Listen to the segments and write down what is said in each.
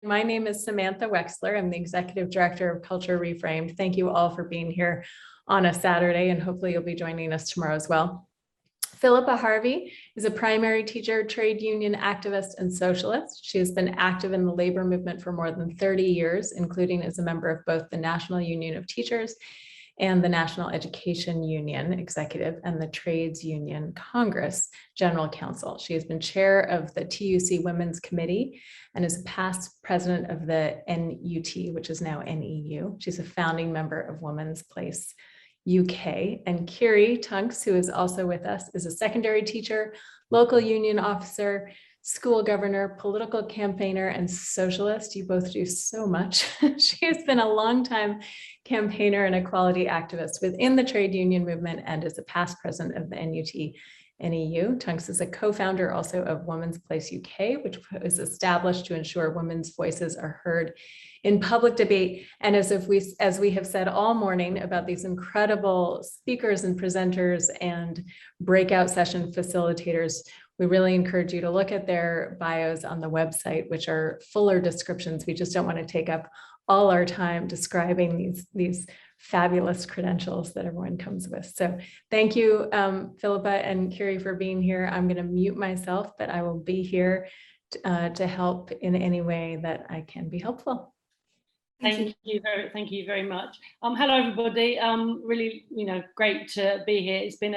My name is Samantha Wexler. I'm the Executive Director of Culture Reframed. Thank you all for being here on a Saturday, and hopefully you'll be joining us tomorrow as well. Philipa Harvey is a primary teacher, trade union activist, and socialist. She has been active in the labor movement for more than 30 years, including as a member of both the National Union of Teachers and the National Education Union Executive and the Trades Union Congress General Counsel. She has been chair of the TUC Women's Committee and is a past president of the NUT, which is now NEU. She's a founding member of Women's Place UK. And Kiri Tunks, who is also with us, is a secondary teacher, local union officer, school governor, political campaigner, and socialist. You both do so much. She has been a longtime campaigner and equality activist within the trade union movement and is a past president of the NUT NEU. Tunks is a co-founder also of Women's Place UK, which was established to ensure women's voices are heard in public debate. And as we have said all morning about these incredible speakers and presenters and breakout session facilitators, we really encourage you to look at their bios on the website, which are fuller descriptions. We just don't want to take up all our time describing these fabulous credentials that everyone comes with. So thank you, Philipa and Kiri, for being here. I'm going to mute myself, but I will be here to help in any way that I can be helpful. Thank you very much. Hello, everybody. Really, great to be here. It's been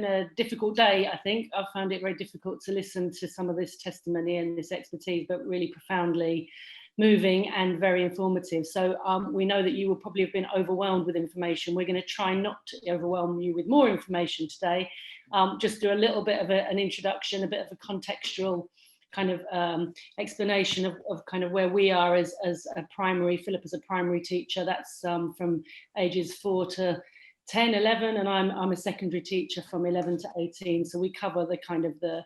a difficult day. I think I found it very difficult to listen to some of this testimony and this expertise, but really profoundly moving and very informative. So we know that you will probably have been overwhelmed with information. We're going to try not to overwhelm you with more information today. Just do a little bit of an introduction, a bit of a contextual kind of explanation of kind of where we are as a primary. Philipa's a primary teacher. That's from ages 4 to 10, 11, and I'm a secondary teacher from 11 to 18. So we cover the kind of the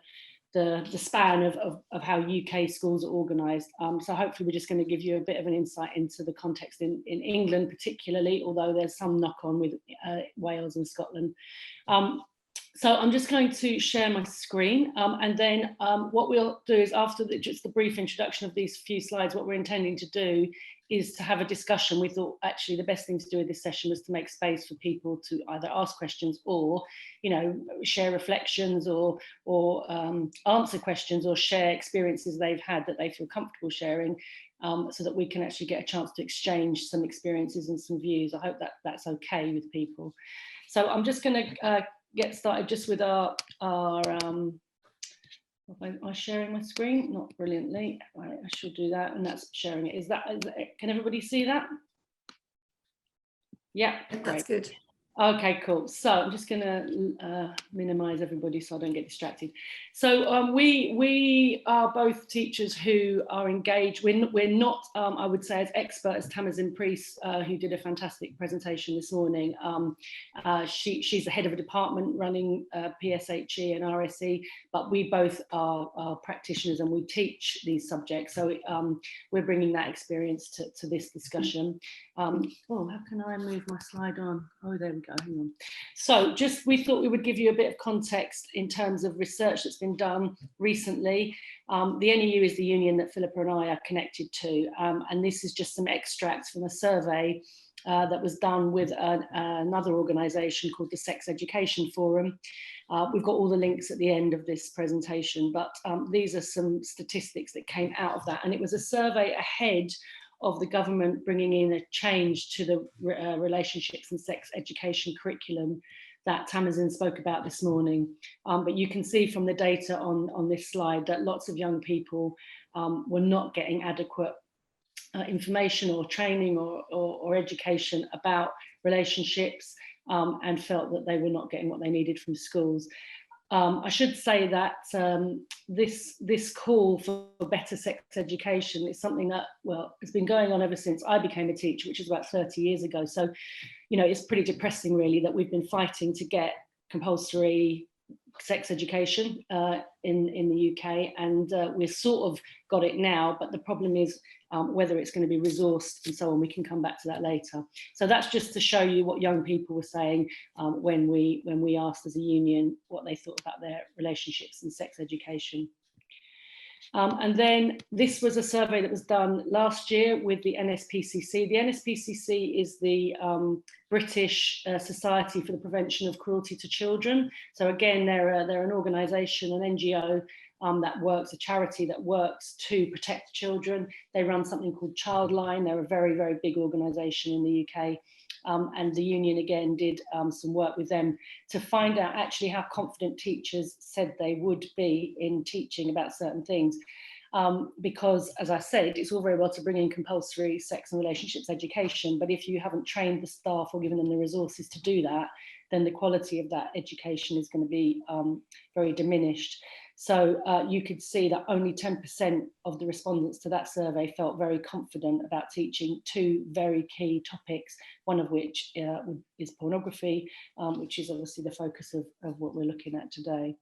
span of how UK schools are organised. So hopefully we're just going to give you a bit of an insight into the context in England particularly, although there's some knock-on with Wales and Scotland. So I'm just going to share my screen, and then what we'll do is after just the brief introduction of these few slides, what we're intending to do is to have a discussion. We thought actually the best thing to do with this session was to make space for people to either ask questions or, share reflections or answer questions or share experiences they've had that they feel comfortable sharing, so that we can actually get a chance to exchange some experiences and some views. I hope that that's okay with people. So I'm just going to get started just with our am I sharing my screen? Not brilliantly. Right, I should do that, and that's sharing it. Is that can everybody see that? Yeah, that's good. Okay, cool. So I'm just going to minimize everybody so I don't get distracted. So we are both teachers who are engaged. We're not, I would say, as expert as Tamazin Priest, who did a fantastic presentation this morning. She's the head of a department running PSHE and RSE, but we both are practitioners and we teach these subjects. So we're bringing that experience to this discussion. Oh, how can I move my slide on? Oh, there we go. Hang on. So we thought we would give you a bit of context in terms of research that's been done recently. The NEU is the union that Philipa and I are connected to, and this is just some extracts from a survey that was done with another organisation called the Sex Education Forum. We've got all the links at the end of this presentation, but these are some statistics that came out of that, and it was a survey ahead of the government bringing in a change to the relationships and sex education curriculum that Tamazin spoke about this morning. But you can see from the data on this slide that lots of young people were not getting adequate information or training or education about relationships, and felt that they were not getting what they needed from schools. I should say that this call for better sex education is something that, well, it's been going on ever since I became a teacher, which is about 30 years ago. So, it's pretty depressing really that we've been fighting to get compulsory sex education in the UK, and we've sort of got it now, but the problem is whether it's going to be resourced and so on. We can come back to that later. So that's just to show you what young people were saying when we asked as a union what they thought about their relationships and sex education. And then this was a survey that was done last year with the NSPCC. The NSPCC is the British Society for the Prevention of Cruelty to Children. So again, they're an organisation, an NGO that works, a charity that works to protect children. They run something called Childline. They're a very, very big organisation in the UK. And the union again did some work with them to find out actually how confident teachers said they would be in teaching about certain things. Because, as I said, it's all very well to bring in compulsory sex and relationships education, but if you haven't trained the staff or given them the resources to do that, then the quality of that education is going to be very diminished. So you could see that only 10% of the respondents to that survey felt very confident about teaching two very key topics, one of which is pornography, which is obviously the focus of what we're looking at today.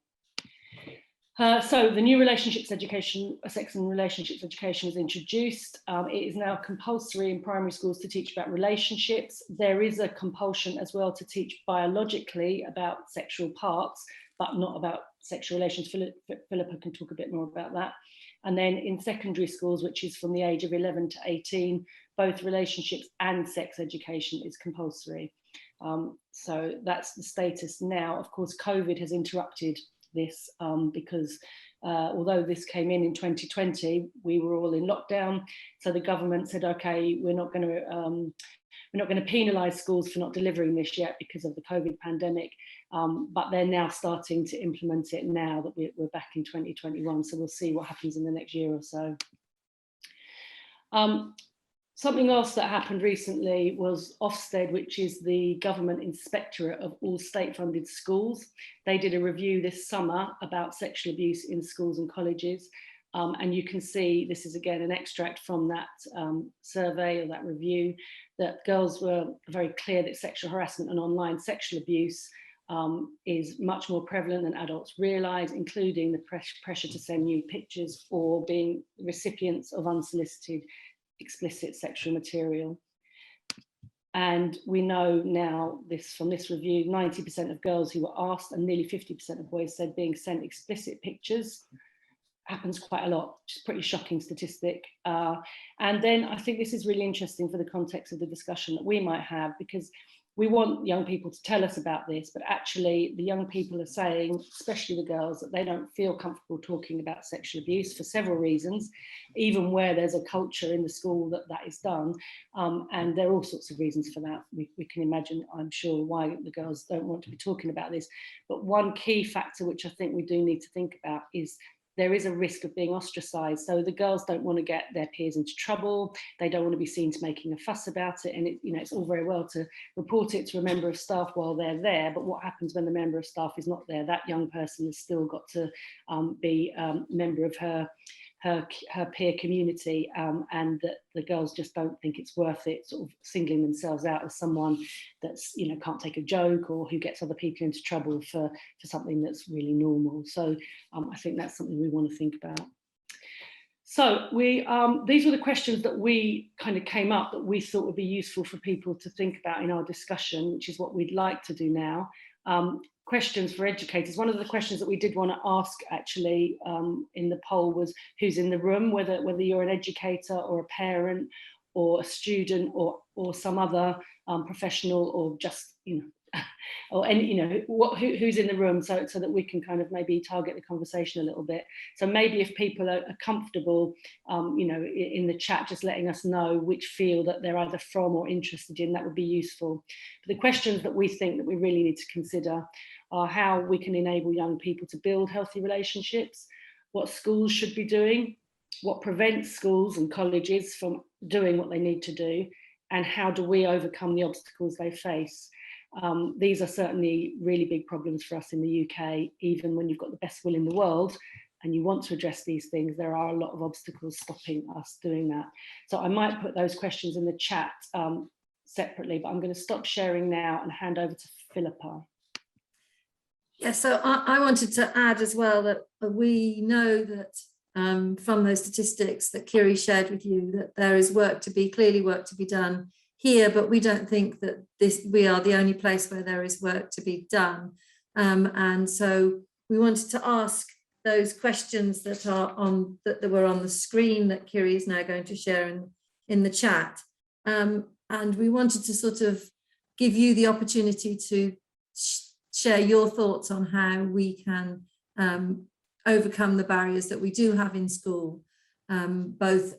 So the new relationships education, sex and relationships education was introduced. It is now compulsory in primary schools to teach about relationships. There is a compulsion as well to teach biologically about sexual parts, but not about sexual relations. Philippa can talk a bit more about that. And then in secondary schools, which is from the age of 11 to 18, both relationships and sex education is compulsory. So that's the status now. Of course, COVID has interrupted this because although this came in 2020, we were all in lockdown. So the government said, okay, we're not going to penalise schools for not delivering this yet because of the COVID pandemic, but they're now starting to implement it now that we're back in 2021. So we'll see what happens in the next year or so. Something else that happened recently was Ofsted, which is the government inspectorate of all state-funded schools. They did a review this summer about sexual abuse in schools and colleges. And you can see, this is again an extract from that survey or that review, that girls were very clear that sexual harassment and online sexual abuse is much more prevalent than adults realise, including the pressure to send nude pictures or being recipients of unsolicited explicit sexual material. And we know now this from this review, 90% of girls who were asked and nearly 50% of boys said being sent explicit pictures. Happens quite a lot, which is a pretty shocking statistic. And then I think this is really interesting for the context of the discussion that we might have, because we want young people to tell us about this, but actually the young people are saying, especially the girls, that they don't feel comfortable talking about sexual abuse for several reasons, even where there's a culture in the school that that is done. And there are all sorts of reasons for that. We can imagine, I'm sure, why the girls don't want to be talking about this. But one key factor, which I think we do need to think about, is there is a risk of being ostracised. So the girls don't want to get their peers into trouble. They don't want to be seen to making a fuss about it. And it's all very well to report it to a member of staff while they're there. But what happens when the member of staff is not there? That young person has still got to be a member of her peer community, and that the girls just don't think it's worth it sort of singling themselves out as someone that's, can't take a joke or who gets other people into trouble for something that's really normal. So I think that's something we want to think about. So these were the questions that we kind of came up that we thought would be useful for people to think about in our discussion, which is what we'd like to do now. Questions for educators. One of the questions that we did want to ask actually in the poll was who's in the room, whether you're an educator or a parent or a student or some other professional, or just or any who's in the room, so that we can kind of maybe target the conversation a little bit. So maybe if people are comfortable in the chat, just letting us know which field that they're either from or interested in, that would be useful. But the questions that we think that we really need to consider are how we can enable young people to build healthy relationships, what schools should be doing, what prevents schools and colleges from doing what they need to do, and how do we overcome the obstacles they face. These are certainly really big problems for us in the UK. Even when you've got the best will in the world and you want to address these things, there are a lot of obstacles stopping us doing that. So I might put those questions in the chat separately, but I'm going to stop sharing now and hand over to Philippa. Yeah, so I wanted to add as well that we know that from those statistics that Kiri shared with you, that there is clearly work to be done here, but we don't think that we are the only place where there is work to be done. And so we wanted to ask those questions that are on that were on the screen that Kiri is now going to share in the chat. And we wanted to sort of give you the opportunity to share your thoughts on how we can overcome the barriers that we do have in school, both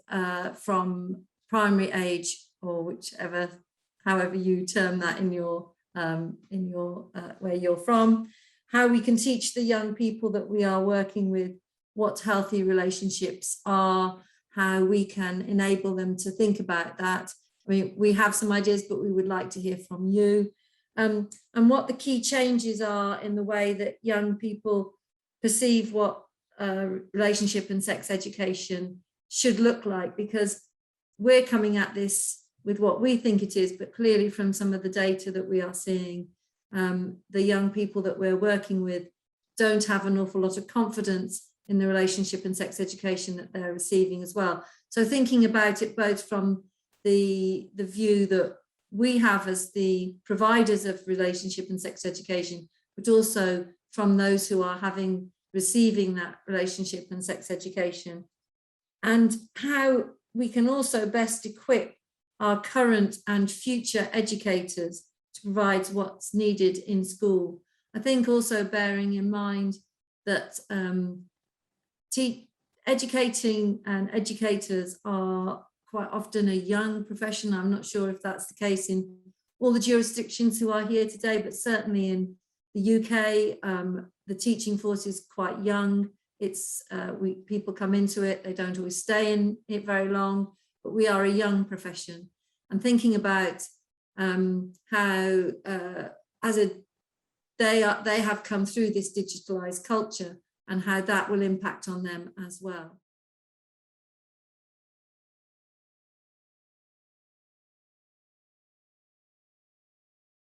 from primary age or however you term that in your where you're from, how we can teach the young people that we are working with what healthy relationships are, how we can enable them to think about that. I mean, we have some ideas, but we would like to hear from you. And what the key changes are in the way that young people perceive what relationship and sex education should look like, because we're coming at this with what we think it is, but clearly from some of the data that we are seeing, the young people that we're working with don't have an awful lot of confidence in the relationship and sex education that they're receiving as well. So thinking about it both from the view that we have as the providers of relationship and sex education, but also from those who are receiving that relationship and sex education, and how we can also best equip our current and future educators to provide what's needed in school. I think also bearing in mind that educating and educators are quite often a young profession. I'm not sure if that's the case in all the jurisdictions who are here today, but certainly in the UK, the teaching force is quite young. It's people come into it, they don't always stay in it very long, but we are a young profession. And thinking about how they have come through this digitalized culture and how that will impact on them as well.